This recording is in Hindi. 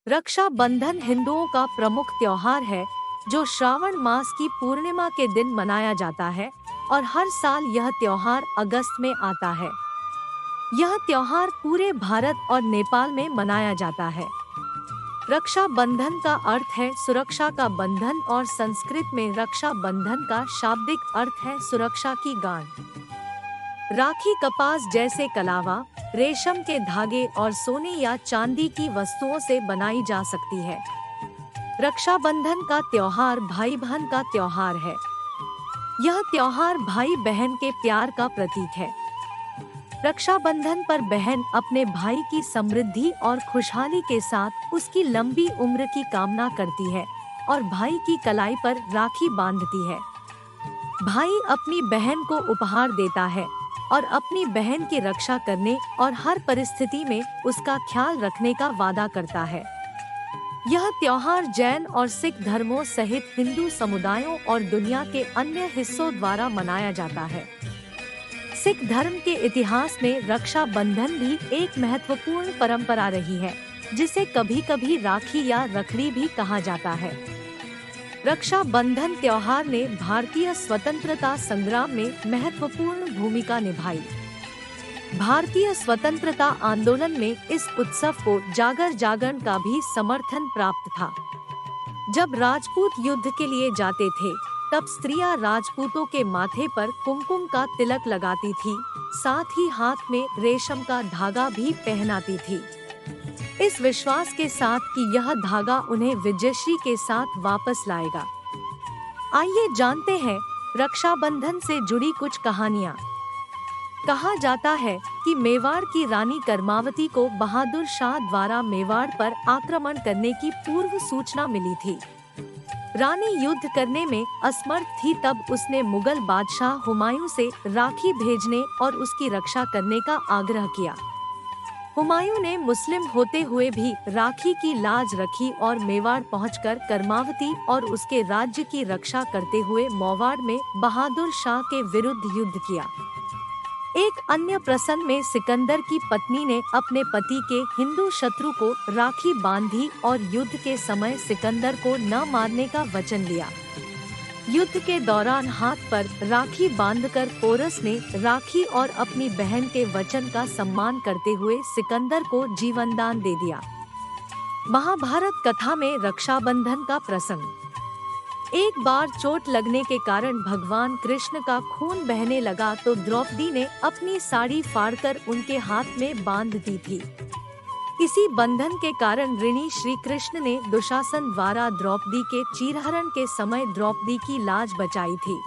रक्षा बंधन हिंदुओं का प्रमुख त्योहार है जो श्रावण मास की पूर्णिमा के दिन मनाया जाता है और हर साल यह त्योहार अगस्त में आता है। यह त्योहार पूरे भारत और नेपाल में मनाया जाता है। रक्षा बंधन का अर्थ है सुरक्षा का बंधन और संस्कृत में रक्षा बंधन का शाब्दिक अर्थ है सुरक्षा की गांठ। राखी कपास जैसे कलावा, रेशम के धागे और सोने या चांदी की वस्तुओं से बनाई जा सकती है। रक्षाबंधन का त्योहार भाई बहन का त्योहार है। यह त्योहार भाई बहन के प्यार का प्रतीक है। रक्षाबंधन पर बहन अपने भाई की समृद्धि और खुशहाली के साथ उसकी लंबी उम्र की कामना करती है और भाई की कलाई पर राखी बांधती है। भाई अपनी बहन को उपहार देता है और अपनी बहन की रक्षा करने और हर परिस्थिति में उसका ख्याल रखने का वादा करता है। यह त्योहार जैन और सिख धर्मों सहित हिंदू समुदायों और दुनिया के अन्य हिस्सों द्वारा मनाया जाता है। सिख धर्म के इतिहास में रक्षा बंधन भी एक महत्वपूर्ण परंपरा रही है, जिसे कभी-कभी राखी या रखड़ी भी कहा जाता है। रक्षा बंधन त्योहार ने भारतीय स्वतंत्रता संग्राम में महत्वपूर्ण भूमिका निभाई। भारतीय स्वतंत्रता आंदोलन में इस उत्सव को जागर जागरण का भी समर्थन प्राप्त था। जब राजपूत युद्ध के लिए जाते थे, तब स्त्रियां राजपूतों के माथे पर कुमकुम का तिलक लगाती थी, साथ ही हाथ में रेशम का धागा भी पहनाती थी, इस विश्वास के साथ कि यह धागा उन्हें विजयश्री के साथ वापस लाएगा। आइए जानते हैं रक्षाबंधन से जुड़ी कुछ कहानियाँ। कहा जाता है कि मेवाड़ की रानी करमावती को बहादुर शाह द्वारा मेवाड़ पर आक्रमण करने की पूर्व सूचना मिली थी। रानी युद्ध करने में असमर्थ थी, तब उसने मुगल बादशाह हुमायूं से राखी भेजने और उसकी रक्षा करने का आग्रह किया। हुमायूं ने मुस्लिम होते हुए भी राखी की लाज रखी और मेवाड़ पहुंचकर करमावती और उसके राज्य की रक्षा करते हुए मेवाड़ में बहादुर शाह के विरुद्ध युद्ध किया। एक अन्य प्रसंग में सिकंदर की पत्नी ने अपने पति के हिंदू शत्रु को राखी बांधी और युद्ध के समय सिकंदर को न मारने का वचन लिया। युद्ध के दौरान हाथ पर राखी बांधकर पोरस ने राखी और अपनी बहन के वचन का सम्मान करते हुए सिकंदर को जीवनदान दे दिया। महाभारत कथा में रक्षाबंधन का प्रसंग। एक बार चोट लगने के कारण भगवान कृष्ण का खून बहने लगा तो द्रौपदी ने अपनी साड़ी फाड़कर उनके हाथ में बांध दी थी। इसी बंधन के कारण ऋणी श्री कृष्ण ने दुशासन द्वारा द्रौपदी के चीरहरण के समय द्रौपदी की लाज बचाई थी।